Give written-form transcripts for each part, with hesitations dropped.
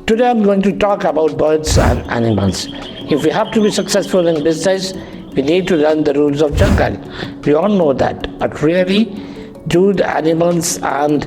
Today I'm going to talk about birds and animals. If we have to be successful in business, we need to learn the rules of jungle. We all know that, but really, do the animals and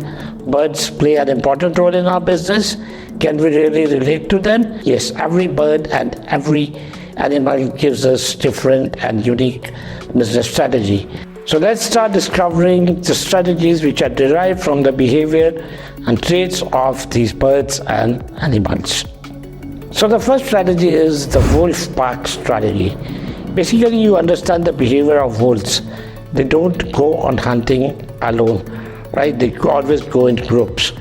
birds play an important role in our business? Can we really relate to them? Yes, every bird and every animal gives us different and unique business strategy. So let's start discovering the strategies which are derived from the behavior and traits of these birds and animals. So the first strategy is the wolf pack strategy. Basically, you understand the behavior of wolves. They don't go on hunting alone, right? They always go in groups.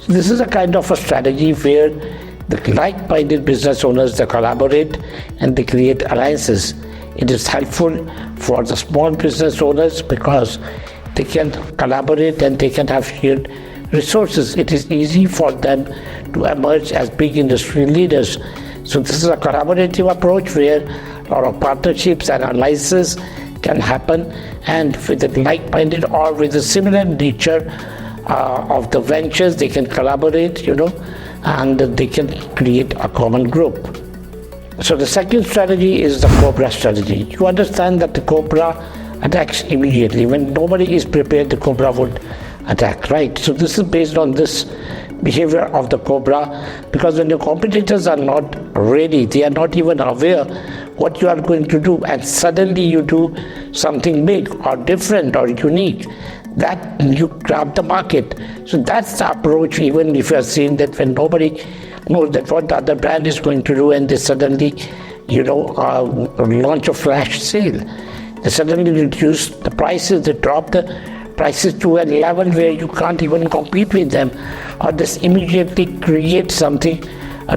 So this is a kind of a strategy where the like-minded business owners, they collaborate and they create alliances. It is helpful for the small business owners because they can collaborate and they can have shared resources. It is easy for them to emerge as big industry leaders. So this is a collaborative approach where a lot of partnerships and alliances can happen, and with the like-minded or with a similar nature of the ventures, they can collaborate, and they can create a common group. So the second strategy is the cobra strategy. You understand that the cobra attacks immediately. When nobody is prepared, the cobra would attack, right? So this is based on this behavior of the cobra, because when your competitors are not ready, they are not even aware what you are going to do, and suddenly you do something big or different or unique, that you grab the market. So that's the approach, even if you are seeing that when nobody knows that what the other brand is going to do, and they suddenly, launch a flash sale. They suddenly reduce the prices, they drop the prices to a level where you can't even compete with them, or this immediately creates something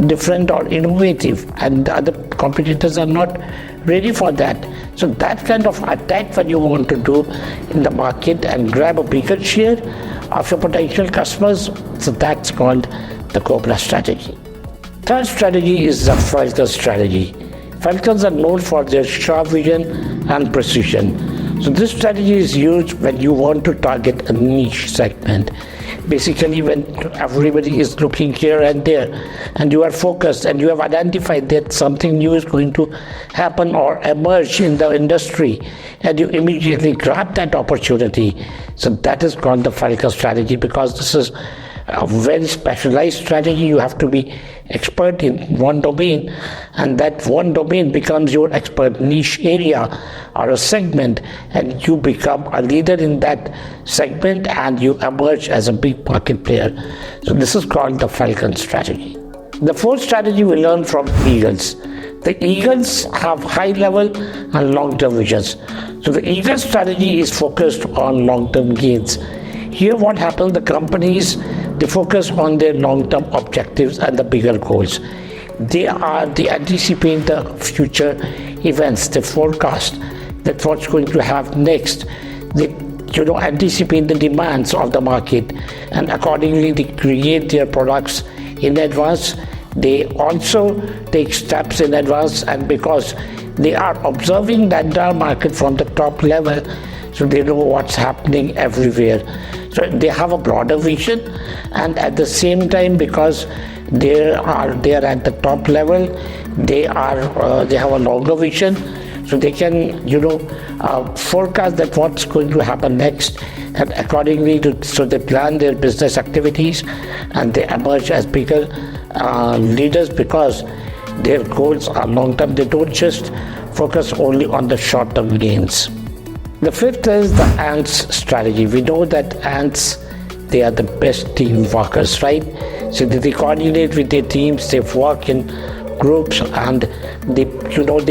different or innovative, and the other competitors are not ready for that. So that kind of attack when you want to do in the market and grab a bigger share of your potential customers, so that's called the cobra strategy. Third strategy is the falcon strategy. Falcons are known for their sharp vision and precision. So this strategy is used when you want to target a niche segment. Basically, when everybody is looking here and there, and you are focused and you have identified that something new is going to happen or emerge in the industry, and you immediately grab that opportunity. So that is called the falcon strategy, because this is a very specialized strategy. You have to be expert in one domain, and that one domain becomes your expert niche area or a segment, and you become a leader in that segment and you emerge as a big market player. So this is called the falcon strategy. The fourth strategy we learn from eagles. The eagles have high level and long-term visions. So the eagle strategy is focused on long-term gains. Here what happens, the companies, they focus on their long-term objectives and the bigger goals. They anticipate the future events, they forecast that what's going to happen next. They anticipate the demands of the market, and accordingly they create their products in advance. They also take steps in advance, and because they are observing the entire market from the top level, so they know what's happening everywhere. So they have a broader vision, and at the same time, because they are at the top level, they have a longer vision, so they can forecast that what's going to happen next, and accordingly so they plan their business activities, and they emerge as bigger leaders because their goals are long term. They don't just focus only on the short term gains. The fifth is the ants strategy. We know that ants, they are the best team workers, right? So they coordinate with their teams, they work in groups, and they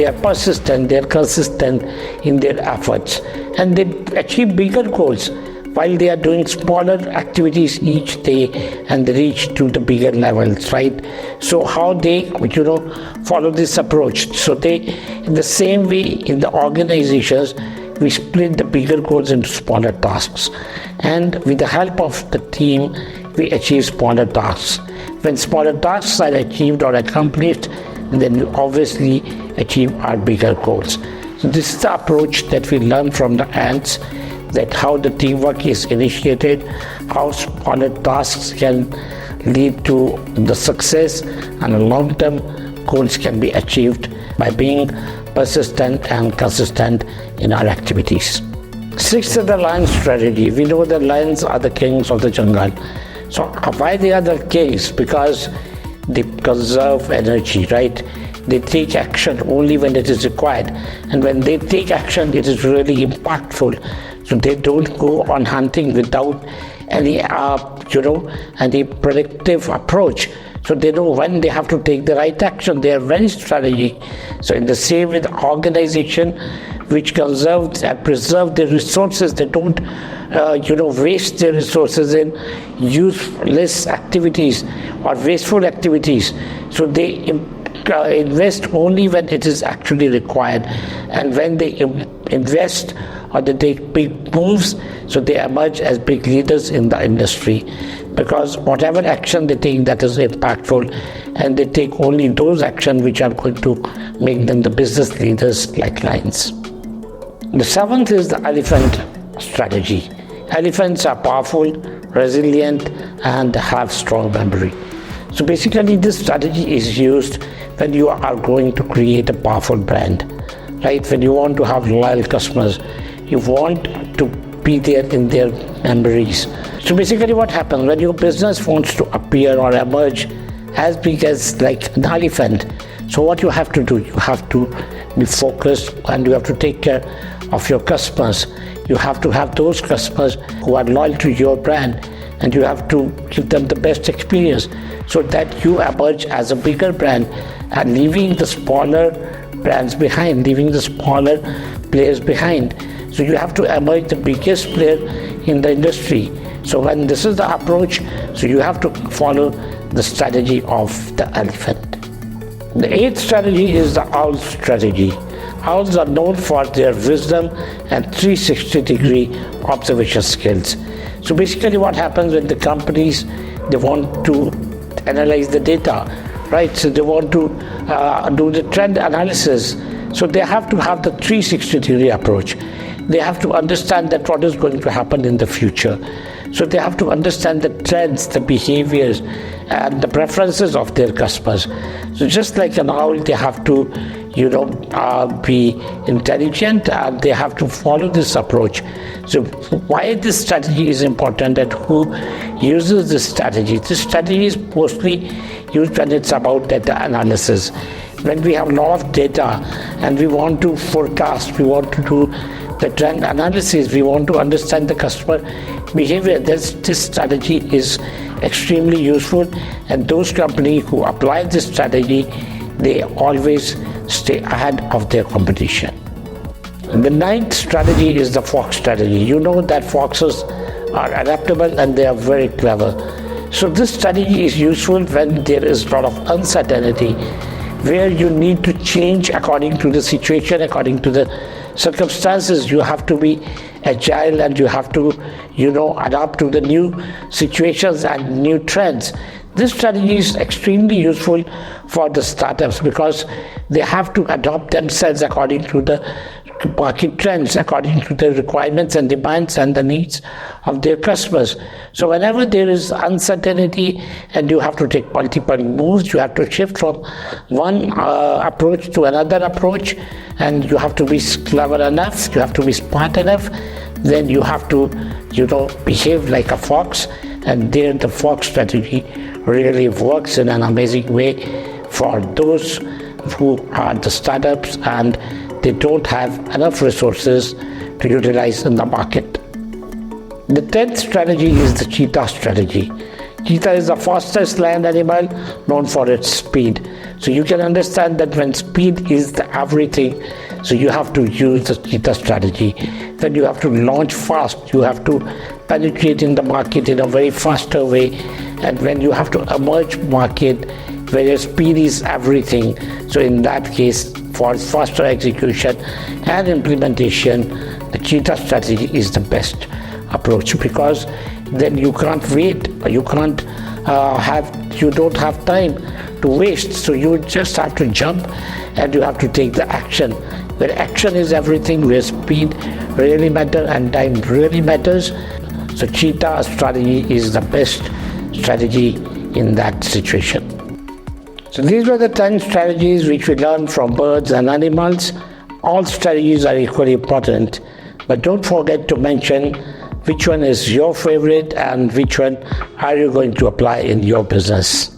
are persistent, they are consistent in their efforts, and they achieve bigger goals while they are doing smaller activities each day, and they reach to the bigger levels, right? So how they follow this approach? So they, in the same way, in the organizations, we split the bigger goals into smaller tasks, and with the help of the team we achieve smaller tasks. When smaller tasks are achieved or accomplished, then we obviously achieve our bigger goals. So this is the approach that we learn from the ants, that how the teamwork is initiated, how smaller tasks can lead to the success, and long-term goals can be achieved by being persistent and consistent in our activities. Sixth is the lion strategy. We know that lions are the kings of the jungle. So why they are the kings? Because they conserve energy, right? They take action only when it is required, and when they take action, it is really impactful. So they don't go on hunting without any any predictive approach. So they know when they have to take the right action. They are very strategic. So in the same with organization which conserve and preserve their resources, they don't waste their resources in useless activities or wasteful activities. So they invest only when it is actually required, and when they invest or they take big moves, so they emerge as big leaders in the industry, because whatever action they take, that is impactful, and they take only those actions which are going to make them the business leaders like lions. The seventh is the elephant strategy. Elephants are powerful, resilient, and have strong memory. So basically this strategy is used when you are going to create a powerful brand, right? When you want to have loyal customers, you want to be there in their memories. So basically what happens when your business wants to appear or emerge as big as like an elephant, so what you have to do, you have to be focused and you have to take care of your customers. You have to have those customers who are loyal to your brand, and you have to give them the best experience so that you emerge as a bigger brand and leaving the smaller brands behind, leaving the smaller players behind. So you have to emerge the biggest player in the industry. So when this is the approach, so you have to follow the strategy of the elephant. The eighth strategy is the owl strategy. Owls are known for their wisdom and 360-degree observation skills. So basically what happens when the companies, they want to analyze the data, right? So they want to do the trend analysis. So they have to have the 360-degree approach. They have to understand that what is going to happen in the future. So they have to understand the trends, the behaviors, and the preferences of their customers. So just like an owl, they have to be intelligent, and they have to follow this approach. So why this strategy is important and who uses this strategy? This strategy is mostly used when it's about data analysis. When we have a lot of data and we want to forecast, we want to do the trend analysis, we want to understand the customer behavior, this strategy is extremely useful, and those companies who apply this strategy, they always stay ahead of their competition. The ninth strategy is the fox strategy. You know that foxes are adaptable and they are very clever. So this strategy is useful when there is a lot of uncertainty, where you need to change according to the situation, according to the circumstances. You have to be agile and you have to, adapt to the new situations and new trends. This strategy is extremely useful for the startups because they have to adopt themselves according to the market trends, according to the requirements and demands and the needs of their customers. So whenever there is uncertainty and you have to take multiple moves, you have to shift from one approach to another approach, and you have to be clever enough, you have to be smart enough, then you have to, behave like a fox, and there the fox strategy really works in an amazing way for those who are the startups and they don't have enough resources to utilize in the market. The 10th strategy is the cheetah strategy. Cheetah is the fastest land animal known for its speed. So you can understand that when speed is the everything, so you have to use the cheetah strategy. Then you have to launch fast, you have to penetrate in the market in a very faster way, and when you have to emerge market where speed is everything, so in that case for faster execution and implementation, the cheetah strategy is the best approach, because then you can't wait, you don't have time to waste, so you just have to jump and you have to take the action. Where action is everything, where speed really matters and time really matters. So cheetah strategy is the best strategy in that situation. So these were the 10 strategies which we learned from birds and animals. All strategies are equally important, but don't forget to mention which one is your favorite and which one are you going to apply in your business.